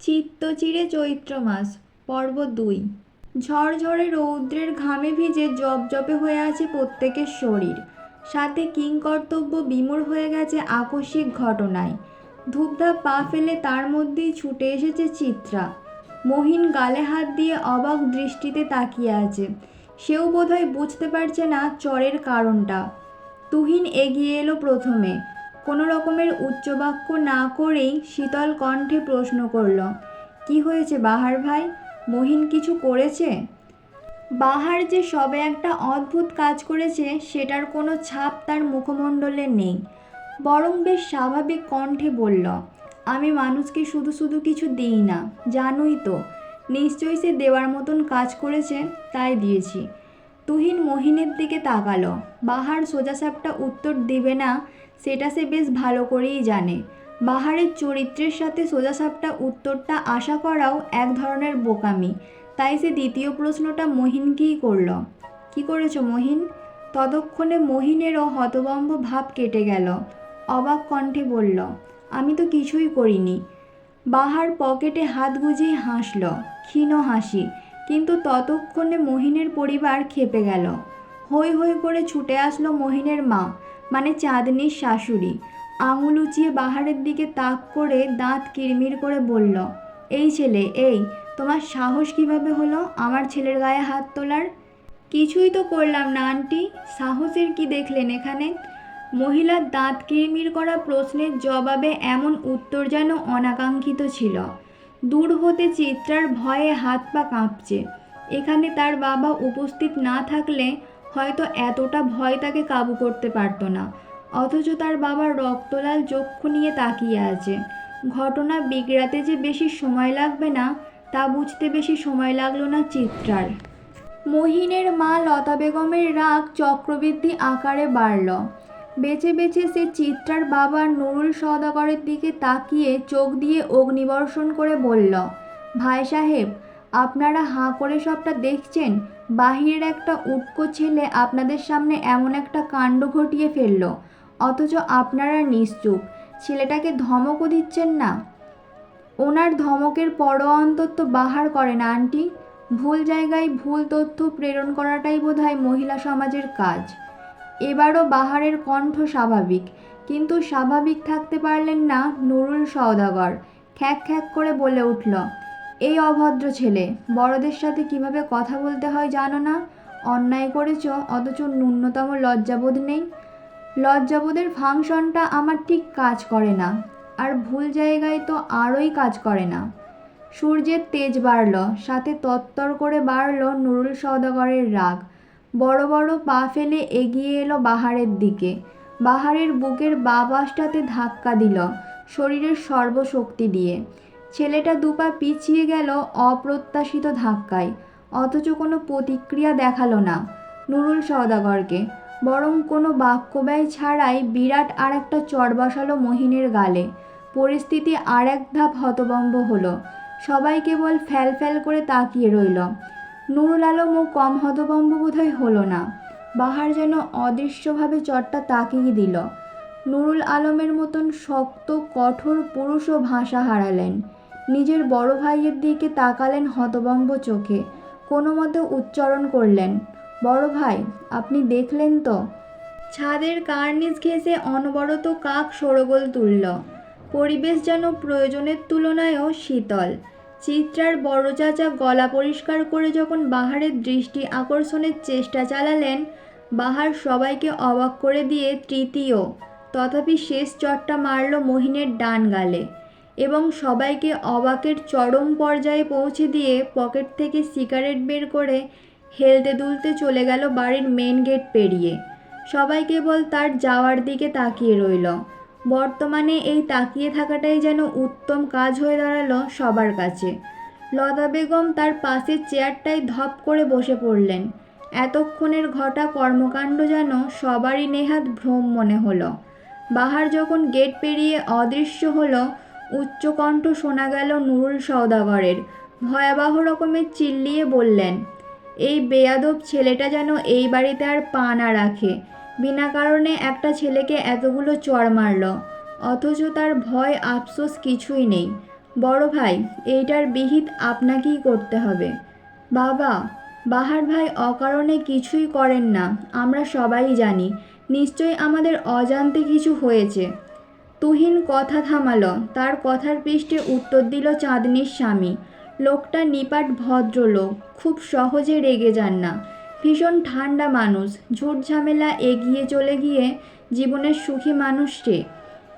চিত্তচিরে চৈত্র মাস পর্ব ২। ঝড়ঝড়ে রৌদ্রের ঘামে ভিজে জপজপে হয়ে আছে প্রত্যেকের শরীর, সাথে কিংকর্তব্য বিমূঢ় হয়ে গেছে আকস্মিক ঘটনায়। ধূপধাপ পা ফেলে তার মধ্যেই ছুটে এসেছে চিত্রা। মহিন গালে হাত দিয়ে অবাক দৃষ্টিতে তাকিয়ে আছে। সেও বোধহয় বুঝতে পারছে না চরের কারণটা। তুহিন এগিয়ে এলো প্রথমে। কোনো রকমের উচ্চবাক্য না করেই শীতল কণ্ঠে প্রশ্ন করল, কি হয়েছে বাহার ভাই? মহিন কিছু করেছে? বাহার যে সবে একটা অদ্ভুত কাজ করেছে সেটার কোনো ছাপ তার মুখমণ্ডলে নেই, বরং বেশ স্বাভাবিক কণ্ঠে বলল, আমি মানুষকে শুধু শুধু কিছু দিই না, জানোই তো। নিশ্চয়ই সে দেওয়ার মতন কাজ করেছে, তাই দিয়েছি। তুহিন মহিনের দিকে তাকালো। বাহার সোজাসাপটা উত্তর দিবে না সেটা সে বেশ ভালো করেই জানে। বাহারের চরিত্রের সাথে সোজাসাপটা উত্তরটা আশা করাও এক ধরনের বোকামি, তাই সে দ্বিতীয় প্রশ্নটা মহিনকেই করল, কি করেছো মহিন? ততক্ষণে মহিনেরও হতভম্ব ভাব কেটে গেল। অবাক কণ্ঠে বলল, আমি তো কিছুই করিনি। বাহার পকেটে হাত গুজিয়ে হাসল, ক্ষীণ হাসি। কিন্তু ততক্ষণে মহিনের পরিবার খেপে গেল। হৈ হৈ করে ছুটে আসলো মহিনের মা, মানে চাঁদনির শাশুড়ি। আঙুল উঁচিয়ে বাহারের দিকে তাক করে দাঁত কিরমির করে বলল, এই ছেলে, এই তোমার সাহস কিভাবে হলো আমার ছেলের গায়ে হাত তোলার? কিছুই তো করলাম না আন্টি, সাহসের কি দেখলেন এখানে? মহিলার দাঁত কিরমির করা প্রশ্নের জবাবে এমন উত্তর যেন অনাকাঙ্ক্ষিত ছিল। দূর হতে চিত্রার ভয়ে হাত পা কাঁপছে। এখানে তার বাবা উপস্থিত না থাকলে হয়তো এতটা ভয় তাকে কাবু করতে পারত না। অথচ তার বাবার রক্তলাল চক্ষু নিয়ে তাকিয়ে আছে। ঘটনা বিগড়াতে যে বেশি সময় লাগবে না তা বুঝতে বেশি সময় লাগলো না চিত্রার। মহিনের মা লতা বেগমের রাগ চক্রবৃদ্ধি আকারে বাড়ল। বেছে বেছে সে চিত্রার বাবা নুরুল সওদাগরের দিকে তাকিয়ে চোখ দিয়ে অগ্নিবর্ষণ করে বলল, ভাই সাহেব, আপনারা হাঁ করে সবটা দেখছেন? বাহিরের একটা উটকো ছেলে আপনাদের সামনে এমন একটা কাণ্ড ঘটিয়ে ফেলল, অথচ আপনারা নিশ্চুপ। ছেলেটাকে ধমকও দিচ্ছেন না। ওনার ধমকের পরোয়া অন্তত বাহার করে না আন্টি। ভুল জায়গায় ভুল তথ্য প্রেরণ করাটাই বোধহয় মহিলা সমাজের কাজ। এবারও বাহারের কণ্ঠ স্বাভাবিক, কিন্তু স্বাভাবিক থাকতে পারলেন না নুরুল সওদাগর। খ্যাঁক খ্যাঁক করে বলে উঠল, এই অভদ্র ছেলে, বড়দের সাথে কিভাবে কথা বলতে হয় জানো না? অন্যায় করেছ অথচ ন্যূনতম লজ্জাবোধ নেই। লজ্জাবোধের ফাংশনটা আমার ঠিক কাজ করে না, আর ভুল জায়গায় তো আরোই কাজ করে না। সূর্যের তেজ বাড়ল, সাথে তত্তর করে বাড়ল নুরুল সওদাগরের রাগ। বড় বড় পা ফেলে এগিয়ে এলো বাহারের দিকে। বাহারের বুকের বাঁ পাশটাতে ধাক্কা দিল শরীরের সর্বশক্তি দিয়ে। ছেলেটা দুপা পিছিয়ে গেল অপ্রত্যাশিত ধাক্কায়, অথচ কোনো প্রতিক্রিয়া দেখালো না নুরুল সওদাগরকে, বরং কোনো বাক্যব্যয় ছাড়াই বিরাট আর একটা চড় বসালো মহিনের গালে। পরিস্থিতি আর এক ধাপ হতভম্ব হলো। সবাই কেবল ফ্যাল ফ্যাল করে তাকিয়ে রইল। নুরুল আলমও কম হতভম্ব বোধহয় হলো না। বাহার যেন অদৃশ্যভাবে চটটা তাকিয়ে দিল। নুরুল আলমের মতন শক্ত কঠোর পুরুষও ভাষা হারালেন। নিজের বড় ভাইয়ের দিকে তাকালেন হতভম্ব চোখে। কোনো মতে উচ্চারণ করলেন, বড় ভাই, আপনি দেখলেন তো? ছাদের কার্নিস ঘেঁষে অনবরত কাক শোরগোল তুলল। পরিবেশ যেন প্রয়োজনের তুলনায়ও শীতল। চিত্রার বড় চাচা গলা পরিষ্কার করে যখন বাহারের দৃষ্টি আকর্ষণের চেষ্টা চালালেন, বাহার সবাইকে অবাক করে দিয়ে তৃতীয়, তথাপি শেষ চটটা মারল মহিনের ডান গালে, এবং সবাইকে অবাকের চরম পর্যায়ে পৌঁছে দিয়ে পকেট থেকে সিগারেট বের করে হেলতে দুলতে চলে গেল বাড়ির মেন গেট পেরিয়ে। সবাই কেবল তার যাওয়ার দিকে তাকিয়ে রইল। বর্তমানে এই তাকিয়ে থাকাটাই যেন উত্তম কাজ হয়ে দাঁড়ালো সবার কাছে। লতা বেগম তার পাশের চেয়ারটায় ধপ করে বসে পড়লেন। এতক্ষণের ঘটা কর্মকাণ্ড যেন সবারই নেহাত ভ্রম মনে হলো। বাহার যখন গেট পেরিয়ে অদৃশ্য হলো, উচ্চকণ্ঠ শোনা গেল নুরুল সওদাগরের। ভয়াবহ রকমের চিল্লিয়ে বললেন, এই বেয়াদব ছেলেটা যেন এই বাড়িতে আর পা না রাখে। বিনা কারণে একটা ছেলেকে এতগুলো চড় মারল, অথচ তার ভয় আফসোস কিছুই নেই। বড় ভাই, এইটার বিহিত আপনাকেই করতে হবে। বাবা, বাহার ভাই অকারণে কিছুই করেন না, আমরা সবাই জানি। নিশ্চয়ই আমাদের অজান্তে কিছু হয়েছে। তুহিন কথা থামালো। তার কথার পৃষ্ঠে উত্তর দিল চাঁদনির স্বামী। লোকটা নিপাট ভদ্রলোক, খুব সহজে রেগে যান না। ভীষণ ঠান্ডা মানুষ, ঝুট ঝামেলা এগিয়ে চলে গিয়ে জীবনের সুখী মানুষ সে।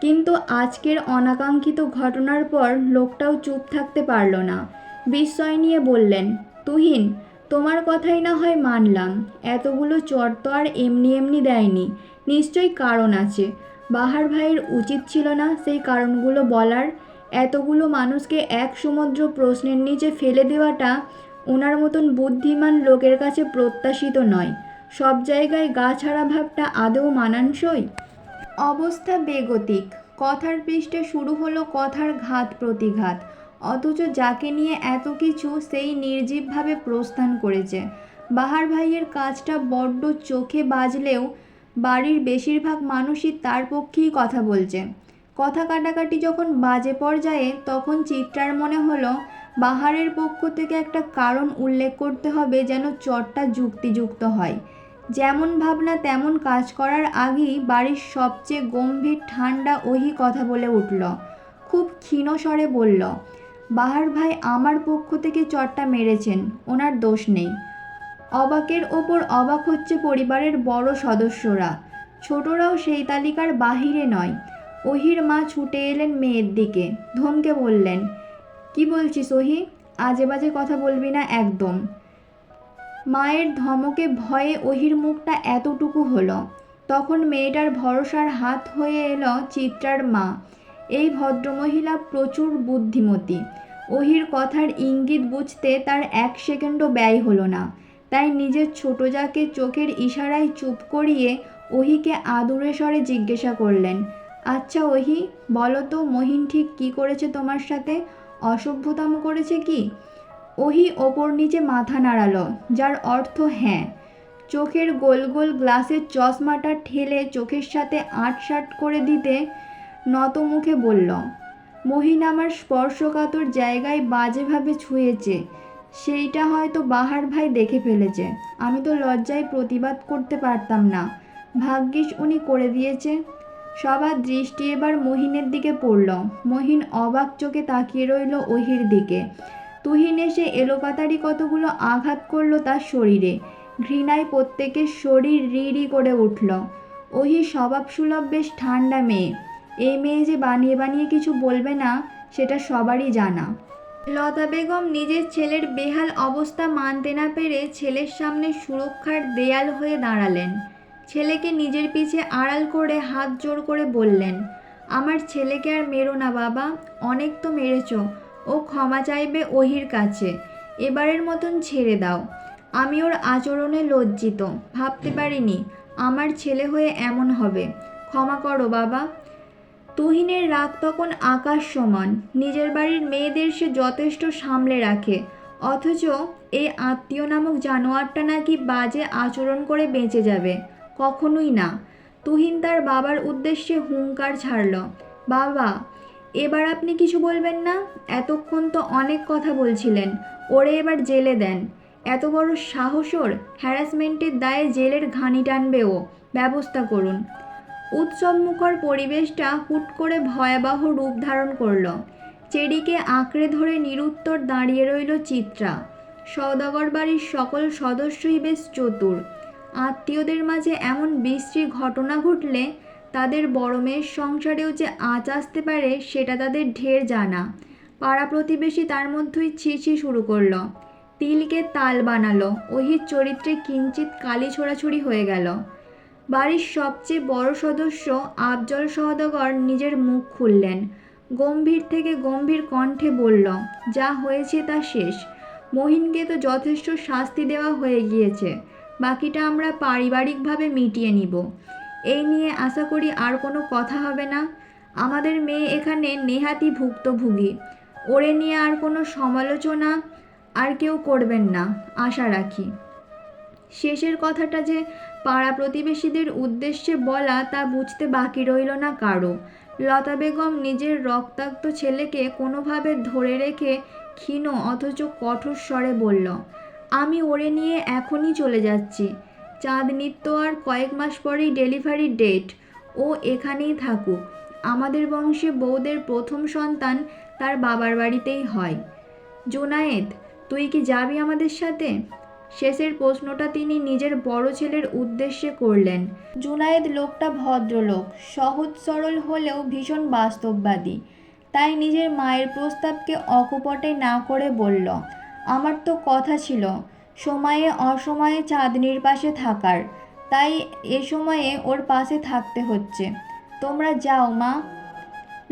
কিন্তু আজকের অনাকাঙ্ক্ষিত ঘটনার পর লোকটাও চুপ থাকতে পারল না। বিস্ময় নিয়ে বললেন, তুহিন, তোমার কথাই না হয় মানলাম, এতগুলো চট তো আর এমনি এমনি দেয়নি, নিশ্চয়ই কারণ আছে। বাহার ভাইয়ের উচিত ছিল না সেই কারণগুলো বলার? এতগুলো মানুষকে এক সমুদ্র প্রশ্নের নিচে ফেলে দেওয়াটা ওনার মতন বুদ্ধিমান লোকের কাছে প্রত্যাশিত নয়। সব জায়গায় গা ছাড়া ভাবটা আদৌ মানানসই? অবস্থা বেগতিক। কথার পৃষ্ঠে শুরু হলো কথার ঘাত প্রতিঘাত, অথচ যাকে নিয়ে এত কিছু সেই নির্জীবভাবে প্রস্থান করেছে। বাহার ভাইয়ের কাজটা বড্ড চোখে বাজলেও বাড়ির বেশিরভাগ মানুষই তার পক্ষেই কথা বলছে। কথা কাটাকাটি যখন বাজে পর্যায়ে, তখন চিত্রার মনে হলো বাহারের পক্ষ থেকে একটা কারণ উল্লেখ করতে হবে যেন চটটা যুক্তিযুক্ত হয়। যেমন ভাবনা তেমন কাজ করার আগেই বাড়ির সবচেয়ে গম্ভীর ঠান্ডা ওহি কথা বলে উঠল। খুব ক্ষীণ স্বরে বলল, বাহার ভাই আমার পক্ষ থেকে চটটা মেরেছেন, ওনার দোষ নেই। অবাকের ওপর অবাক হচ্ছে পরিবারের বড় সদস্যরা। ছোটরাও সেই তালিকার বাহিরে নয়। ওহির মা ছুটে এলেন মেয়ের দিকে, ধমকে বললেন, কি বলছিস ওহি? আজে বাজে কথা বলবি না একদম। মায়ের ধমকে ভয়ে ওহির মুখটা এতটুকু হলো। তখন মেয়েটার ভরসার হাত হয়ে এলো চিত্রার মা। এই ভদ্রমহিলা প্রচুর বুদ্ধিমতী। ওহির কথার ইঙ্গিত বুঝতে তার এক সেকেন্ডও ব্যয় হলো না। তাই নিজের ছোট যাকে চোখের ইশারায় চুপ করিয়ে ওহিকে আদুরে স্বরে জিজ্ঞাসা করলেন, আচ্ছা ওহি, বলো তো মহিন ঠিক কী করেছে তোমার সাথে? অসভ্যতাম করেছে কি? ওহি ওপর নিচে মাথা নাড়ালো, যার অর্থ হ্যাঁ। চোখের গোল গোল গ্লাসের চশমাটা ঠেলে চোখের সাথে আটসাট করে দিতে নত মুখে বলল, মহিন আমার স্পর্শকাতর জায়গায় বাজেভাবে ছুঁয়েছে, সেইটা হয়তো বাহার ভাই দেখে ফেলেছে। আমি তো লজ্জায় প্রতিবাদ করতে পারতাম না, ভাগ্যিস উনি করে দিয়েছে। সবার দৃষ্টি এবার মহিনের দিকে পড়ল। মহিন অবাক চোখে তাকিয়ে রইল ওহির দিকে। তুহিন এসে এলোপাতাড়ি কতগুলো আঘাত করলো তার শরীরে। ঘৃণায় প্রত্যেকের শরীর রি করে উঠল। ওহি স্বভাবসুলভ বেশ ঠান্ডা মেয়ে। এই মেয়ে যে বানিয়ে বানিয়ে কিছু বলবে না, সেটা সবারই জানা। লতা বেগম নিজের ছেলের বেহাল অবস্থা মানতে না পেরে ছেলের সামনে সুরক্ষার দেয়াল হয়ে দাঁড়ালেন। ছেলেকে নিজের পিছে আড়াল করে হাত জোর করে বললেন, আমার ছেলেকে আর মেরো না বাবা, অনেক তো মেরেছ। ও ক্ষমা চাইবে ওহির কাছে, এবারের মতন ছেড়ে দাও। আমি ওর আচরণে লজ্জিত, ভাবতে পারিনি আমার ছেলে হয়ে এমন হবে। ক্ষমা করো বাবা। তুহিনের রাগ তখন আকাশ সমান। নিজের বাড়ির মেয়েদের সে যথেষ্ট সামলে রাখে, অথচ এই আত্মীয় নামক জানোয়ারটা নাকি বাজে আচরণ করে বেঁচে যাবে। কখনোই না। তুহিন তার বাবার উদ্দেশ্যে হুঙ্কার ছাড়ল, বাবা, এবার আপনি কিছু বলবেন না? এতক্ষণ তো অনেক কথা বলছিলেন, ওরে এবার জেলে দেন। এত বড় সাহস ওর! হ্যারাসমেন্টের দায়ে জেলের ঘানি টানবে ও, ব্যবস্থা করুন। উৎসবমুখর পরিবেশটা হুট করে ভয়াবহ রূপ ধারণ করল। চেরিকে আঁকড়ে ধরে নিরুত্তর দাঁড়িয়ে রইল চিত্রা। সওদাগর বাড়ির সকল সদস্যই বেশ চতুর। আত্মীয়দের মাঝে এমন বিশ্রী ঘটনা ঘটলে তাদের বড় মেয়ের সংসারেও যে আঁচ আসতে পারে সেটা তাদের ঢের জানা। পাড়া প্রতিবেশী তার মধ্যেই ছিছি শুরু করলো। তিলকে তাল বানালো। ওহির চরিত্রে কিঞ্চিত কালি ছোড়াছুড়ি হয়ে গেল। বাড়ির সবচেয়ে বড় সদস্য আফজল সওদাগর নিজের মুখ খুললেন। গম্ভীর থেকে গম্ভীর কণ্ঠে বলল, যা হয়েছে তা শেষ। মহিনকে তো যথেষ্ট শাস্তি দেওয়া হয়ে গিয়েছে, বাকিটা আমরা পারিবারিকভাবে মিটিয়ে নিব। এই নিয়ে আশা করি আর কোনো কথা হবে না। আমাদের মেয়ে এখানে নেহাতি ভুক্তভোগী, ওরে নিয়ে আর কোনো সমালোচনা আর কেউ করবেন না, আশা রাখি। শেষের কথাটা যে পাড়া প্রতিবেশীদের উদ্দেশ্যে বলা তা বুঝতে বাকি রইল না কারো। লতা বেগম নিজের রক্তাক্ত ছেলেকে কোনোভাবে ধরে রেখে ক্ষীণ অথচ কঠোর স্বরে বলল, আমি ওরে নিয়ে এখনই চলে যাচ্ছি। চাঁদনির তো আর কয়েক মাস পরেই ডেলিভারি ডেট। ও এখানেই থাকুক। আমাদের বংশে বউদের প্রথম সন্তান তার বাবার বাড়িতেই হয়। জুনায়েদ, তুই কি যাবি আমাদের সাথে? শেষের প্রশ্নটা তিনি নিজের বড় ছেলের উদ্দেশ্যে করলেন। জুনায়েদ লোকটা ভদ্রলোক, সহজ সরল হলেও ভীষণ বাস্তববাদী। তাই নিজের মায়ের প্রস্তাবকে অকপটে না করে বলল, আমার তো কথা ছিল সময়ে অসময়ে চাঁদনির পাশে থাকার, তাই এ সময়ে ওর পাশে থাকতে হচ্ছে। তোমরা যাও মা।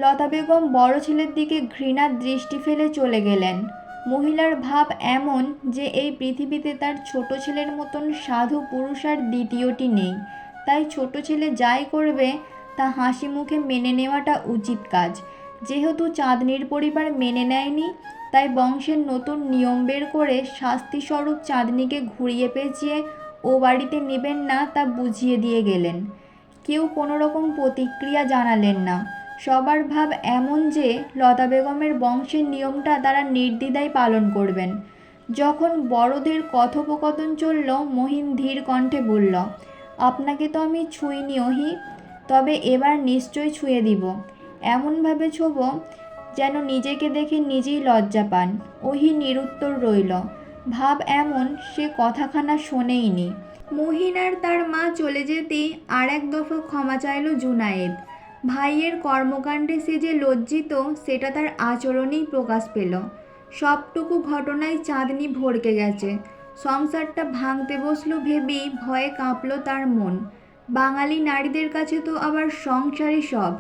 লতা বেগম বড় ছেলের দিকে ঘৃণার দৃষ্টি ফেলে চলে গেলেন। মহিলার ভাব এমন যে এই পৃথিবীতে তার ছোট ছেলের মতন সাধু পুরুষ আর দ্বিতীয়টি নেই। তাই ছোট ছেলে যাই করবে তা হাসি মুখে মেনে নেওয়াটা উচিত কাজ। যেহেতু চাঁদনির পরিবার মেনে নেয়নি, তাই বংশের নতুন নিয়ম বের করে শাস্তিস্বরূপ চাঁদনিকে ঘুরিয়ে পেঁচিয়ে ও বাড়িতে নেবেন না তা বুঝিয়ে দিয়ে গেলেন। কেউ কোনো রকম প্রতিক্রিয়া জানালেন না। সবার ভাব এমন যে লতা বেগমের বংশের নিয়মটা তারা নির্দ্বিধায় পালন করবেন। যখন বড়দের কথোপকথন চলল, মহিন ধীর কণ্ঠে বলল, আপনাকে তো আমি ছুঁইনি ওহি, তবে এবার নিশ্চয়ই ছুঁয়ে দিব। এমনভাবে ছোঁব যেন নিজেকে দেখে নিজেই লজ্জা পান। ওহি নিরুত্তর রইল। ভাব এমন সে কথাখানা শোনেইনি। মহিন আর তার মা চলে যেতেই আর এক দফা ক্ষমা চাইল জুনায়েদ। ভাইয়ের কর্মকাণ্ডে সে যে লজ্জিত সেটা তার আচরণেই প্রকাশ পেল। সবটুকু ঘটনায় চাঁদনি ভড়কে গেছে। সংসারটা ভাঙতে বসলো ভেবেই ভয়ে কাঁপল তার মন। বাঙালি নারীদের কাছে তো আবার সংসারই সব,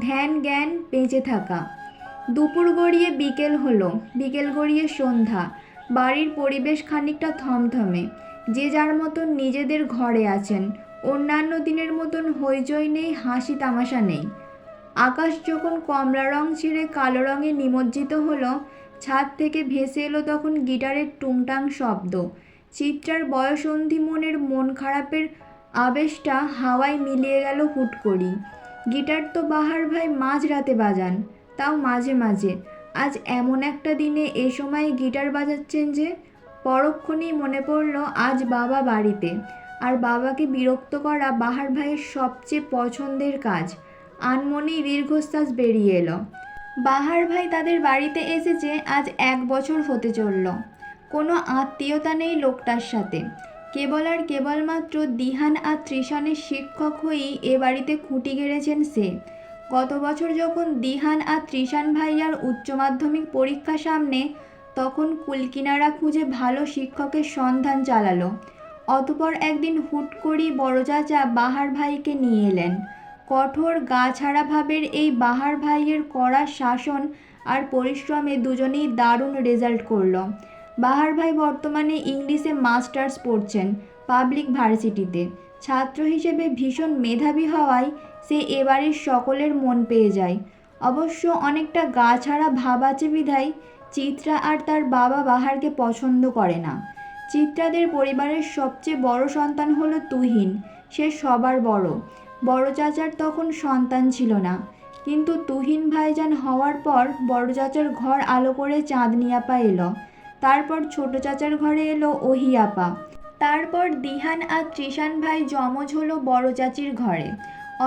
ধ্যান জ্ঞান বেঁচে থাকা। দুপুর গড়িয়ে বিকেল হলো, বিকেল গড়িয়ে সন্ধ্যা। বাড়ির পরিবেশ খানিকটা থমথমে। যে যার মতন নিজেদের ঘরে আছেন। অন্যান্য দিনের মতন হইচই নেই, হাসি তামাশা নেই। আকাশ যখন কমলা রং ছেড়ে কালো রঙে নিমজ্জিত হলো, ছাদ থেকে ভেসে এলো তখন গিটারের টুংটাং শব্দ। চিত্রার বয়সন্ধি মনের মন খারাপের আবেশটা হাওয়ায় মিলিয়ে গেল হুট করি। গিটার তো বাহার ভাই মাঝরাতে বাজান, তাও মাঝে মাঝে। আজ এমন একটা দিনে এ সময় গিটার বাজাচ্ছেন যে? পরক্ষণেই মনে পড়ল আজ বাবা বাড়িতে, আর বাবাকে বিরক্ত করা বাহার ভাইয়ের সবচেয়ে পছন্দের কাজ। আনমনেই দীর্ঘশ্বাস বেরিয়ে এলো। বাহার ভাই তাদের বাড়িতে এসেছে আজ 1 বছর হতে চলল। কোনো আত্মীয়তা নেই লোকটার সাথে। কেবল আর কেবলমাত্র দিহান আর ত্রিশানের শিক্ষক হয়েই এ বাড়িতে খুঁটি গেড়েছেন সে। গত বছর যখন দিহান আর ত্রিশান ভাইয়ার উচ্চ মাধ্যমিক পরীক্ষা সামনে, তখন কুলকিনারা খুঁজে ভালো শিক্ষকের সন্ধান চালালো। অতঃপর একদিন হুট করেই বড় চাচা বাহার ভাইকে নিয়ে এলেন। কঠোর গা ছাড়া ভাবের এই বাহার ভাইয়ের কড়া শাসন আর পরিশ্রমে দুজনেই দারুণ রেজাল্ট করল। বাহার ভাই বর্তমানে ইংলিশে মাস্টার্স পড়ছেন পাবলিক ভার্সিটিতে। ছাত্র হিসেবে ভীষণ মেধাবী হওয়ায় সে এবারের সকলের মন পেয়ে যায়। অবশ্য অনেকটা গা ছাড়া ভাব আছে বিধায় চিত্রা আর তার বাবা বাহারকে পছন্দ করে না। চিত্রাদের পরিবারের সবচেয়ে বড় সন্তান হলো তুহিন। সে সবার বড়। বড় চাচার তখন সন্তান ছিল না, কিন্তু তুহিন ভাইজান হওয়ার পর বড় চাচার ঘর আলো করে চাঁদনি আপা এলো। তারপর ছোট চাচার ঘরে এলো ওহি আপা। তারপর দিহান আর ত্রিশান ভাই যমজ হলো বড় চাচির ঘরে।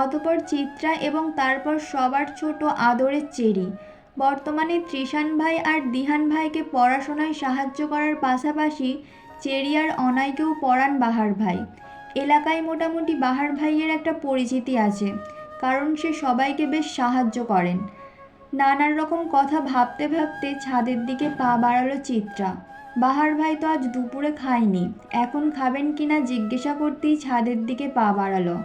অতঃপর চিত্রা এবং তারপর সবার ছোট আদরের চেরি। বর্তমানে ত্রিশান ভাই আর দিহান ভাইকে পড়াশোনায় সাহায্য করার পাশাপাশি চেরি আর অনাইকেও পড়ান বাহার ভাই। এলাকায় মোটামুটি বাহার ভাইয়ের একটা পরিচিতি আছে, কারণ সে সবাইকে বেশ সাহায্য করেন। নানান রকম কথা ভাবতে ভাবতে ছাদের দিকে পা বাড়ালো চিত্রা। বাহার ভাই তো আজ দুপুরে খায়নি, এখন খাবেন কিনা জিজ্ঞাসা করতেই ছাদের দিকে পা বাড়ালো।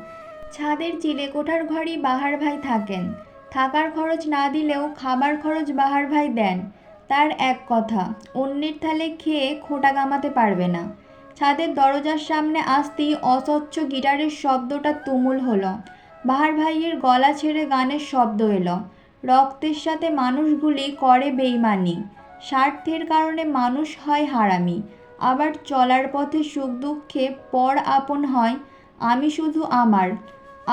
ছাদের চিলেকোঠার ঘরেই বাহার ভাই থাকেন। থাকার খরচ না দিলেও খাবার খরচ বাহার ভাই দেন। তার এক কথা, অন্যের থালে খেয়ে খোঁটা কামাতে পারবে না। ছাদের দরজার সামনে আসতেই অস্বচ্ছ গিটারের শব্দটা তুমুল হলো। বাহার ভাইয়ের গলা ছেড়ে গানের শব্দ এলো। রক্তের সাথে মানুষগুলি করে বেইমানি। স্বার্থের কারণে মানুষ হয় হারামি। আবার চলার পথে সুখ দুঃখে পর আপন হয়। আমি শুধু আমার,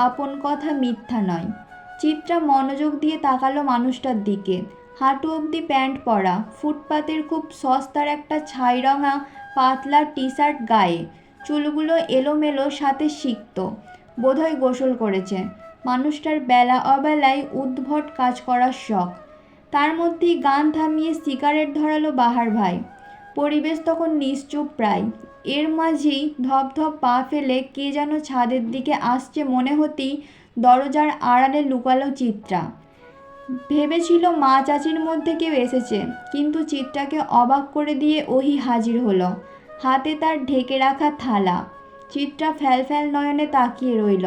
আপন কথা মিথ্যা নয়। চিত্রা মনোযোগ দিয়ে তাকালো মানুষটার দিকে। হাঁটু অবধি প্যান্ট পরা, ফুটপাতের খুব সস্তার একটা ছাই রঙা পাতলা টি শার্ট গায়ে, চুলগুলো এলোমেলো সাথে সিক্ত, বোধহয় গোসল করেছে। মানুষটার বেলা অবেলায় উদ্ভট কাজ করার শখ। তার মধ্যেই গান থামিয়ে সিগারেট ধরালো বাহার ভাই। পরিবেশ তখন নিশ্চুপ প্রায়। এর মাঝেই ধপধপ পা ফেলে কে যেন ছাদের দিকে আসছে মনে হতেই দরজার আড়ালে লুকালো চিত্রা। ভেবেছিল মা চাচির মধ্যে কেউ এসেছে, কিন্তু চিত্রাকে অবাক করে দিয়ে ওহি হাজির হলো, হাতে তার ঢেকে রাখা থালা। চিত্রা ফ্যালফ্যাল নয়নে তাকিয়ে রইল।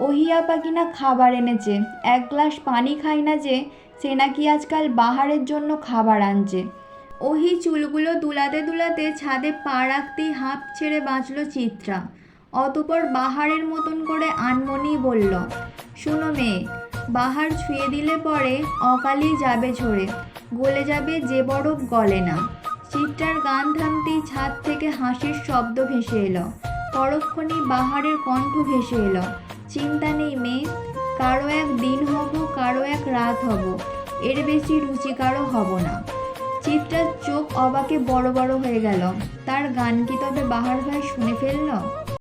ওহি আপা কিনা খাবার এনেছে, এক গ্লাস পানি খায় না যে, সে নাকি আজকাল বাহারের জন্য খাবার আনছে। ওহি চুলগুলো দুলাতে দুলাতে ছাদে পা রাখতেই হাঁপ ছেড়ে বাঁচল চিত্রা। অতপর বাহারের মতন করে আনমনেই বলল, শুনো মেয়ে, বাহার ছুঁয়ে দিলে পরে অকালেই যাবে ঝরে, গলে যাবে যে বরফ গলে না। চিত্রার গান থামতেই ছাদ থেকে হাসির শব্দ ভেসে এলো। পরক্ষণেই বাহারের কণ্ঠ ভেসে এলো, চিন্তা নেই মেয়ে, কারো এক দিন হব, কারো এক রাত হব, এর বেশি রুচি কারো হব না। চিত্রার চোখ অবাকে বড় বড় হয়ে গেল। তার গান কি তবে বাহার ভাই শুনে ফেলল?